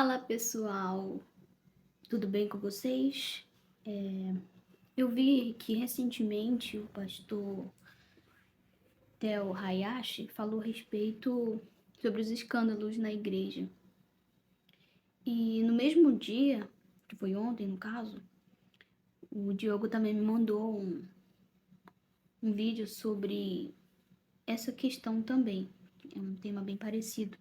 Fala pessoal, tudo bem com vocês? Eu vi que recentemente o pastor Theo Hayashi falou a respeito sobre os escândalos na igreja. E no mesmo dia, que foi ontem no caso, o Diogo também me mandou um vídeo sobre essa questão também. É um tema bem parecido.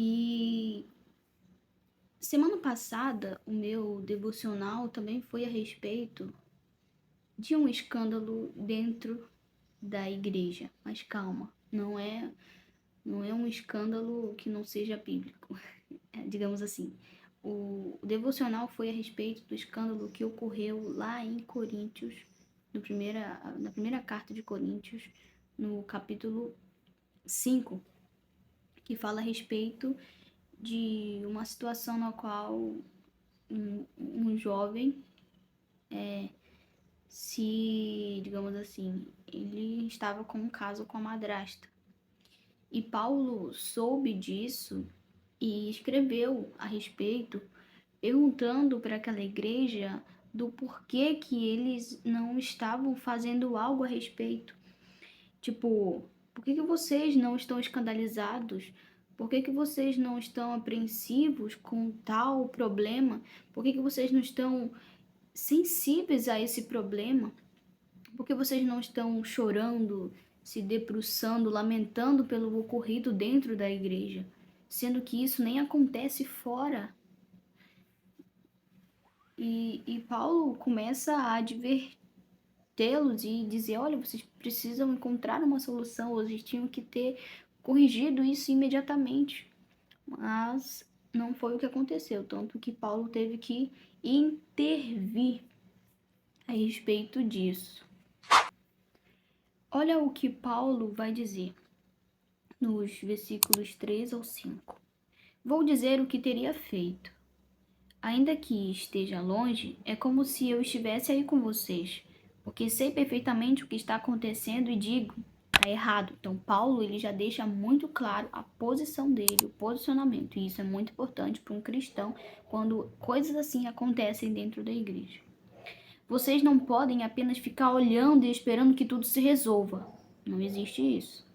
E semana passada, o meu devocional também foi a respeito de um escândalo dentro da igreja. Mas calma, não é um escândalo que não seja bíblico, digamos assim. O devocional foi a respeito do escândalo que ocorreu lá em Coríntios, na primeira carta de Coríntios, no capítulo 5, que fala a respeito de uma situação na qual um jovem digamos assim, ele estava com um caso com a madrasta. E Paulo soube disso e escreveu a respeito, perguntando para aquela igreja do porquê que eles não estavam fazendo algo a respeito. Tipo, por que vocês não estão escandalizados? Por que vocês não estão apreensivos com tal problema? Por que vocês não estão sensíveis a esse problema? Por que vocês não estão chorando, se debruçando, lamentando pelo ocorrido dentro da igreja? Sendo que isso nem acontece fora. E Paulo começa a advertê-los e dizer, olha, vocês precisam encontrar uma solução, vocês tinham que ter corrigido isso imediatamente. Mas não foi o que aconteceu, tanto que Paulo teve que intervir a respeito disso. Olha o que Paulo vai dizer nos versículos 3 ao 5. Vou dizer o que teria feito. Ainda que esteja longe, é como se eu estivesse aí com vocês, porque sei perfeitamente o que está acontecendo e digo, está errado. Então Paulo ele já deixa muito claro a posição dele, o posicionamento, e isso é muito importante para um cristão quando coisas assim acontecem dentro da igreja. Vocês não podem apenas ficar olhando e esperando que tudo se resolva. Não existe isso.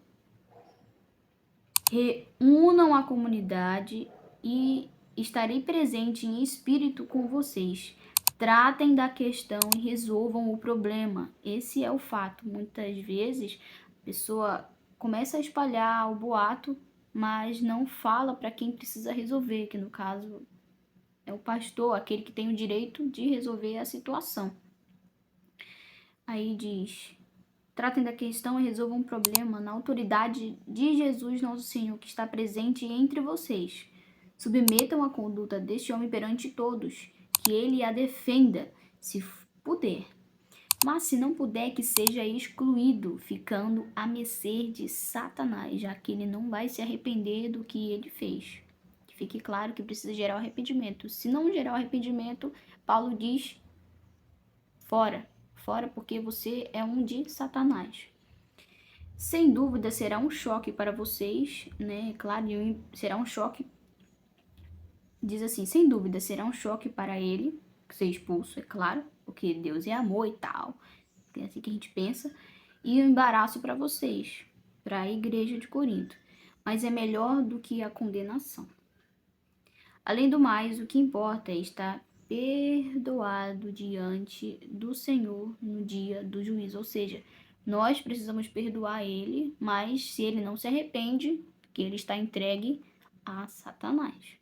Reúnam a comunidade e estarei presente em espírito com vocês. Tratem da questão e resolvam o problema. Esse é o fato. Muitas vezes a pessoa começa a espalhar o boato, mas não fala para quem precisa resolver, que no caso é o pastor, aquele que tem o direito de resolver a situação. Aí diz: tratem da questão e resolvam o problema na autoridade de Jesus nosso Senhor, que está presente entre vocês. Submetam a conduta deste homem perante todos, que ele a defenda, se puder. Mas se não puder, que seja excluído, ficando à mercê de Satanás, já que ele não vai se arrepender do que ele fez. Que fique claro que precisa gerar o arrependimento. Se não gerar o arrependimento, Paulo diz: fora, porque você é um de Satanás. Sem dúvida será um choque para vocês, né? Claro, será um choque. Diz assim, sem dúvida será um choque para ele ser expulso, é claro, porque Deus é amor e tal. É assim que a gente pensa. E um embaraço para vocês, para a igreja de Corinto. Mas é melhor do que a condenação. Além do mais, o que importa é estar perdoado diante do Senhor no dia do juízo. Ou seja, nós precisamos perdoar ele, mas se ele não se arrepende, que ele está entregue a Satanás.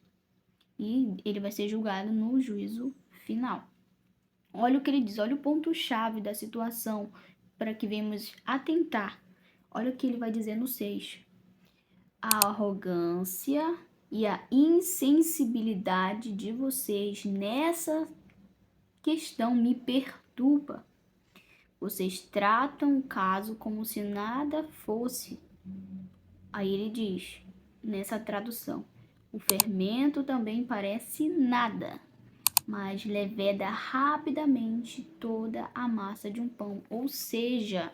E ele vai ser julgado no juízo final. Olha o que ele diz, olha o ponto-chave da situação para que venhamos atentar. Olha o que ele vai dizer no 6. A arrogância e a insensibilidade de vocês nessa questão me perturba. Vocês tratam o caso como se nada fosse. Aí ele diz, nessa tradução, o fermento também parece nada, mas leveda rapidamente toda a massa de um pão. Ou seja,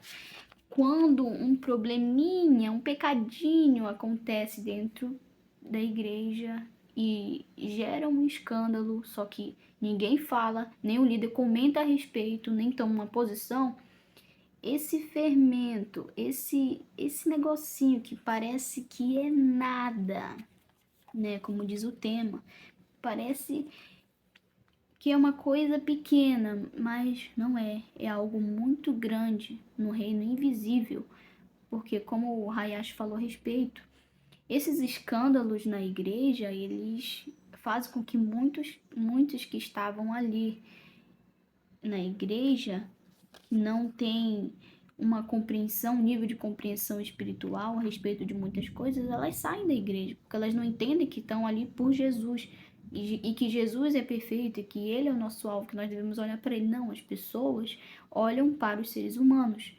quando um probleminha, um pecadinho acontece dentro da igreja e gera um escândalo, só que ninguém fala, nem o líder comenta a respeito, nem toma uma posição. Esse fermento, esse negocinho que parece que é nada, né? Como diz o tema, parece que é uma coisa pequena, mas não é. É algo muito grande no reino invisível, porque como o Hayashi falou a respeito, esses escândalos na igreja, eles fazem com que muitos que estavam ali na igreja não tem uma compreensão, um nível de compreensão espiritual a respeito de muitas coisas, elas saem da igreja, porque elas não entendem que estão ali por Jesus e que Jesus é perfeito e que ele é o nosso alvo, que nós devemos olhar para ele. Não, as pessoas olham para os seres humanos.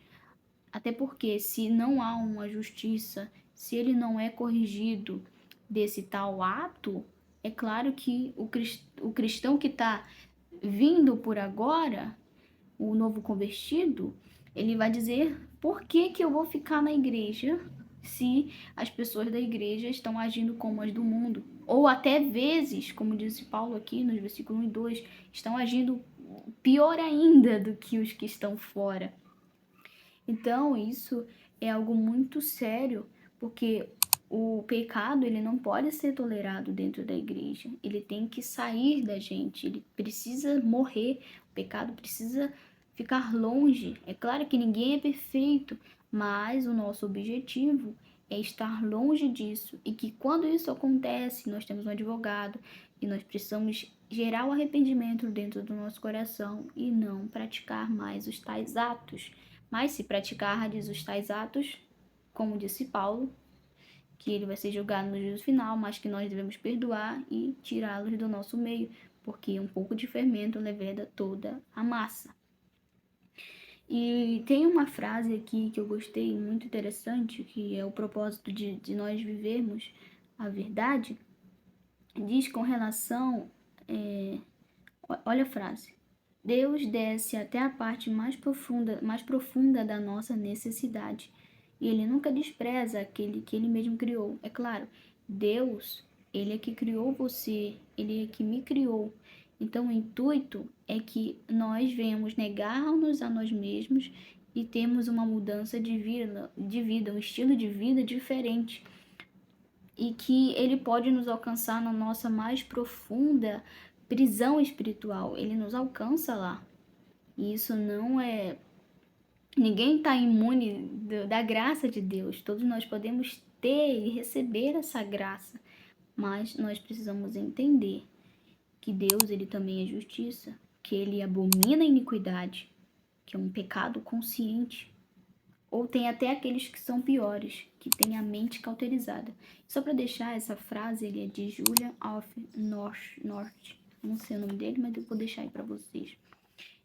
Até porque se não há uma justiça, se ele não é corrigido desse tal ato, é claro que o cristão que está vindo por agora, o novo convertido, ele vai dizer: por que que eu vou ficar na igreja se as pessoas da igreja estão agindo como as do mundo? Ou até vezes, como disse Paulo aqui nos versículos 1 e 2, estão agindo pior ainda do que os que estão fora. Então, isso é algo muito sério, porque o pecado, ele não pode ser tolerado dentro da igreja. Ele tem que sair da gente, ele precisa morrer. O pecado precisa ficar longe. É claro que ninguém é perfeito, mas o nosso objetivo é estar longe disso. E que quando isso acontece, nós temos um advogado e nós precisamos gerar o arrependimento dentro do nosso coração e não praticar mais os tais atos. Mas se praticardes os tais atos, como disse Paulo, que ele vai ser julgado no juízo final, mas que nós devemos perdoar e tirá-los do nosso meio, porque um pouco de fermento leveda toda a massa. E tem uma frase aqui que eu gostei, muito interessante, que é o propósito de nós vivermos a verdade. Diz com relação, olha a frase: Deus desce até a parte mais profunda da nossa necessidade. E ele nunca despreza aquele que ele mesmo criou. É claro, Deus, ele é que criou você, ele é que me criou. Então, o intuito é que nós venhamos negar-nos a nós mesmos e temos uma mudança de vida, um estilo de vida diferente. E que ele pode nos alcançar na nossa mais profunda prisão espiritual. Ele nos alcança lá. E isso não é... Ninguém está imune da graça de Deus. Todos nós podemos ter e receber essa graça. Mas nós precisamos entender que Deus, ele também é justiça. Que ele abomina a iniquidade. Que é um pecado consciente. Ou tem até aqueles que são piores, que têm a mente cauterizada. Só para deixar essa frase, ele é de Julian of North. Não sei o nome dele, mas eu vou deixar aí para vocês.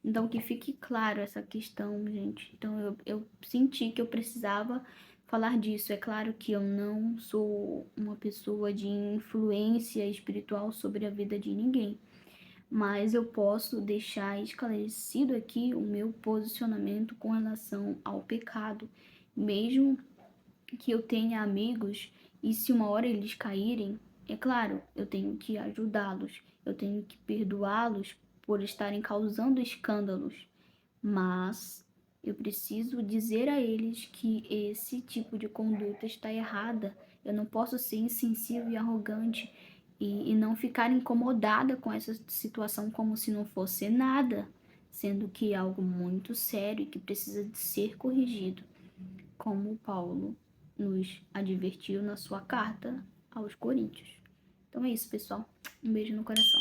Então, que fique claro essa questão, gente. Então, eu senti que eu precisava falar disso. É claro que eu não sou uma pessoa de influência espiritual sobre a vida de ninguém, mas eu posso deixar esclarecido aqui o meu posicionamento com relação ao pecado, mesmo que eu tenha amigos e se uma hora eles caírem, é claro, eu tenho que ajudá-los, eu tenho que perdoá-los por estarem causando escândalos, mas eu preciso dizer a eles que esse tipo de conduta está errada. Eu não posso ser insensível e arrogante e não ficar incomodada com essa situação como se não fosse nada, sendo que é algo muito sério e que precisa de ser corrigido, como Paulo nos advertiu na sua carta aos Coríntios. Então é isso, pessoal. Um beijo no coração.